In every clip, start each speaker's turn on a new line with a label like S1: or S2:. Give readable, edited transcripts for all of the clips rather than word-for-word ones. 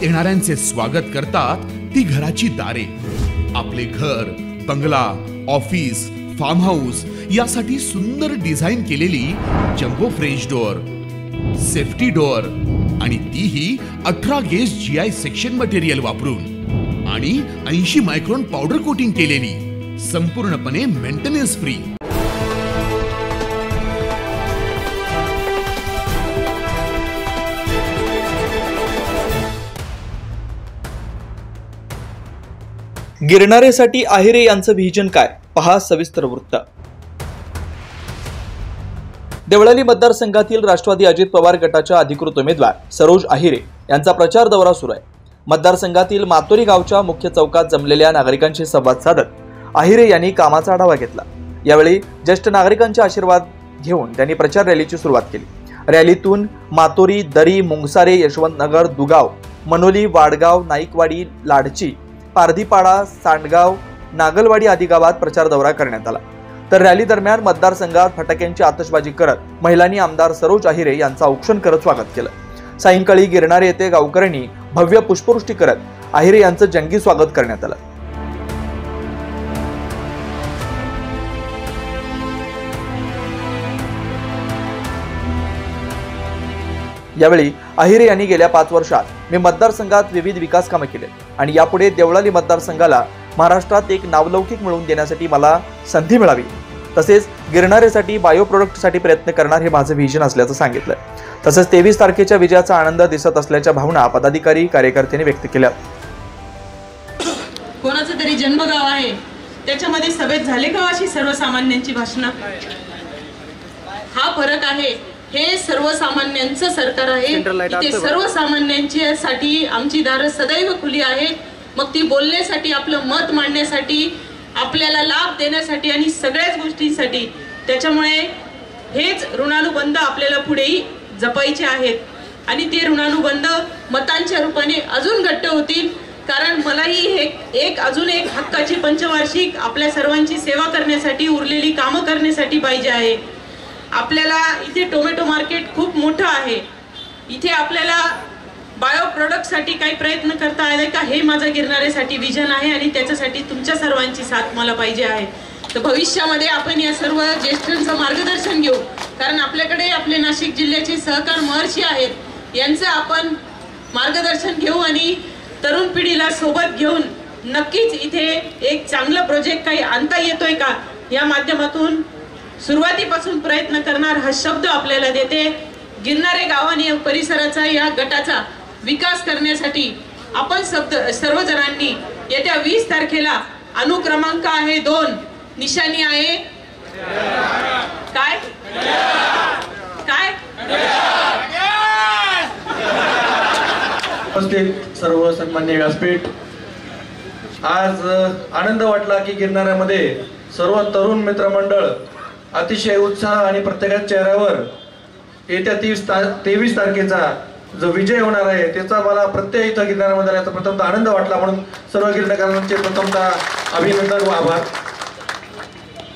S1: येणाऱ्यांचे स्वागत करतात ती घराची दारे. आपले घर, बंगला, ऑफिस, फार्म हाऊस यासाठी सुंदर डिझाईन केलेली jumbo French door, safety door आणि तीही 18 गेज GI सेक्शन मटेरियल वापरून आणि 80 मायक्रॉन पावडर कोटिंग केलेली, संपूर्णपणे मेंटेनन्स फ्री.
S2: गिरणारेसाठी आहिरे यांचं व्हिजन काय, पहा सविस्तर वृत्त. देवळाली मतदारसंघातील राष्ट्रवादी अजित पवार गटाच्या अधिकृत उमेदवार सरोज आहिरे यांचा प्रचार दौरा सुरू आहे. मतदारसंघातील मातोरी गावच्या मुख्य चौकात जमलेल्या नागरिकांशी संवाद साधत आहिरे यांनी कामाचा आढावा घेतला. यावेळी ज्येष्ठ नागरिकांचे आशीर्वाद घेऊन त्यांनी प्रचार रॅलीची सुरुवात केली. रॅलीतून मातोरी, दरी, मुंगसारे, यशवंतनगर, दुगाव, मनोली, वाडगाव, नाईकवाडी, लाडची, पारधीपाडा, सांडगाव, नागलवाडी आदी गावात प्रचार दौरा करण्यात आला. तर रॅली दरम्यान मतदारसंघात फटाक्यांची आतषबाजी करत महिलांनी आमदार सरोज आहिरे यांचं औक्षण करत स्वागत केलं. सायंकाळी गिरणारे येथे गावकऱ्यांनी भव्य पुष्पवृष्टी करत आहिरे यांचं जंगी स्वागत करण्यात आलं. यावेळी आहिरे यांनी गेल्या 5 वर्षात मी मतदारसंघात विविध विकास कामे केले आणि यापुढे देवळाली मतदारसंघाला महाराष्ट्रात एक नावलौकिक मिळवून देण्यासाठी मला संधी मिळावी, तसेच गिरणारेसाठी बायो प्रोडक्टसाठी प्रयत्न करणार हे माझं व्हिजन असल्याचं सांगितलं. तसेच 23 तारखेच्या विजयाचा आनंद दिसत असल्याच्या भावना पदाधिकारी कार्यकर्त्यांनी व्यक्त केल्या.
S3: कोणाचं तरी जन्मगाव आहे त्याच्यामध्ये सभेत झाले का अशी सर्वसामान्यांची भाषणं? हा फरक आहे. हे सर्वसामान्यांचं सरकार आहे. इथे सर्वसामान्यांच्यासाठी आमची दारं सदैव खुली आहेत. मग ती बोलण्यासाठी, आपलं मत मांडण्यासाठी, आपल्याला लाभ देण्यासाठी आणि सगळ्याच गोष्टींसाठी. त्याच्यामुळे हेच ऋणानुबंध आपल्याला पुढेही जपायचे आहेत आणि ते ऋणानुबंध मतांच्या रूपाने अजून घट्ट होतील. कारण मलाही अजून एक हक्काची पंचवार्षिक आपल्या सर्वांची सेवा करण्यासाठी, उरलेली कामं करण्यासाठी पाहिजे आहे. आपल्याला इथे टोमॅटो मार्केट खूप मोठं आहे. इथे आपल्याला बायो प्रोडक्टसाठी काही प्रयत्न करता आले का, हे माझं गिरणारेसाठी विजन आहे आणि त्याच्यासाठी तुमच्या सर्वांची साथ मला पाहिजे आहे. तर भविष्यामध्ये आपण या सर्व ज्येष्ठांचं मार्गदर्शन घेऊ, कारण आपल्याकडे आपले नाशिक जिल्ह्याचे सहकार महर्षी आहेत, यांचं आपण मार्गदर्शन घेऊ आणि तरुण पिढीला सोबत घेऊन नक्कीच इथे एक चांगलं प्रोजेक्ट काही आणता येतोय का या माध्यमातून सुरुवातीपासून प्रयत्न करणार हा शब्द आपल्याला देते. गिरणारे गावाने परिसराचा, या गटाचा विकास करण्यासाठी आपण सर्वजणांनी येत्या 20 तारखेला अनुक्रमांक आहे 2, निशाणी आहे काय काय
S4: सर्व सन्मान्य व्यासपीठ, आज आनंद वाटला की गिरणाऱ्यामध्ये सर्व तरुण मित्रमंडळ अतिशय उत्साह आणि प्रत्येकाच्या चेहऱ्यावर येत्या 23 तारखेचा जो विजय होणार आहे त्याचा मला प्रत्यय इथं गिरणाऱ्यामध्ये याचा प्रथमतः आनंद वाटला. म्हणून सर्व गिरणाऱ्यांचे प्रथमतः अभिनंदन व आभार.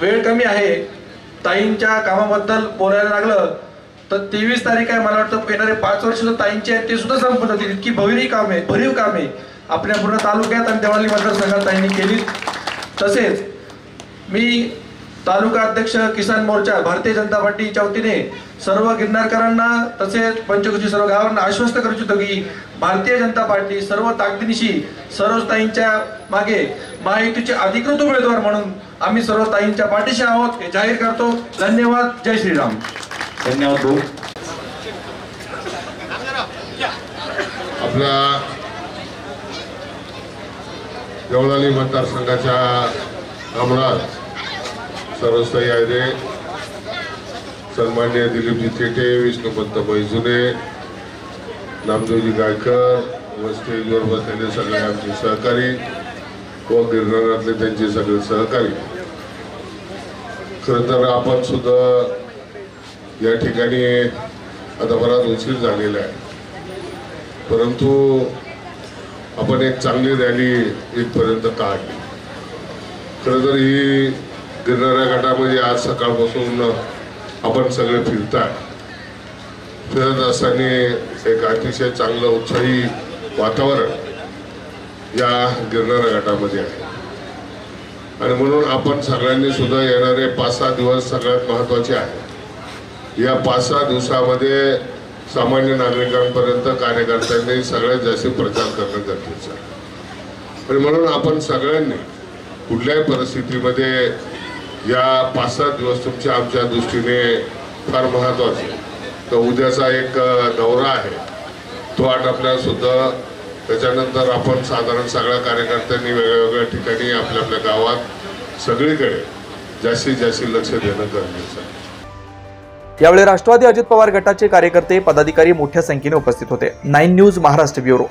S4: वेळ कमी आहे, ताईंच्या कामाबद्दल बोलायला लागलं तर 23 तारीख आहे. मला वाटतं येणारे 5 वर्ष ताईंचे आहेत ते सुद्धा संपून जातील. इतकी भरीव कामे आपल्या पूर्ण तालुक्यात आणि देवळाली मतदारसंघात ताईंनी केली. तसेच मी तालुका अध्यक्ष किसान मोर्चा भारतीय जनता पार्टीच्या वतीने सर्व गिरणारकरांना तसेच पंचकृषी सर्व गावांना आश्वस्त करू इच्छितो की भारतीय जनता पार्टी सर्व ताकदीनिशी सरोजताईंच्या मागे महायुतीचे अधिकृत उमेदवार म्हणून आम्ही सर्व ताईंच्या पाठीशी आहोत हे जाहीर करतो. धन्यवाद. जय श्रीराम.
S5: धन्यवाद भाऊ. आपल्या देवळाली मतदारसंघाच्या आमदार सरोजताई आहिरे, सन्मान्य दिलीपजी थेटे, विष्णुपंत बैजुने, नामदेवजी गायकर व स्टेजवर बसलेले सगळे आमचे सहकारी व गिरणारातले त्यांचे सगळे सहकारी. खरं तर आपण सुद्धा या ठिकाणी आता बराच उशीर झालेला आहे, परंतु आपण एक चांगली रॅली इथपर्यंत काढली. खरं तर ही गिरणाऱ्या गटामध्ये आज सकाळपासून आपण सगळे फिरत असताना एक अतिशय चांगलं उत्साही वातावरण या गिरणारा गटामध्ये आहे आणि म्हणून आपण सगळ्यांनी सुद्धा येणारे 5-6 दिवस सगळ्यात महत्त्वाचे आहेत। या 5-6 दिवसामध्ये सामान्य नागरिकांपर्यंत कार्यकर्त्यांनी सगळ्यात जास्त प्रचार करणं गरजेचं आहे आणि म्हणून आपण सगळ्यांनी कुठल्याही परिस्थितीमध्ये या 5-7 दिवस तुमच्या आमच्या दृष्टीने फार महत्त्वाचे। तर उद्याचा एक दौरा आहे तो आटोपला सुद्धा, त्याच्यानंतर आपण साधारण सगळ्या कार्यकर्त्यांनी वेगवेगळ्या ठिकाणी आपल्या आपल्या गावात सगळीकडे जास्तीत जास्त लक्ष देणं गरजेचं आहे।
S2: यावेळी राष्ट्रवादी अजित पवार गटाचे कार्यकर्ते पदाधिकारी मोठ्या संख्येने उपस्थित होते। 9 न्यूज महाराष्ट्र ब्युरो।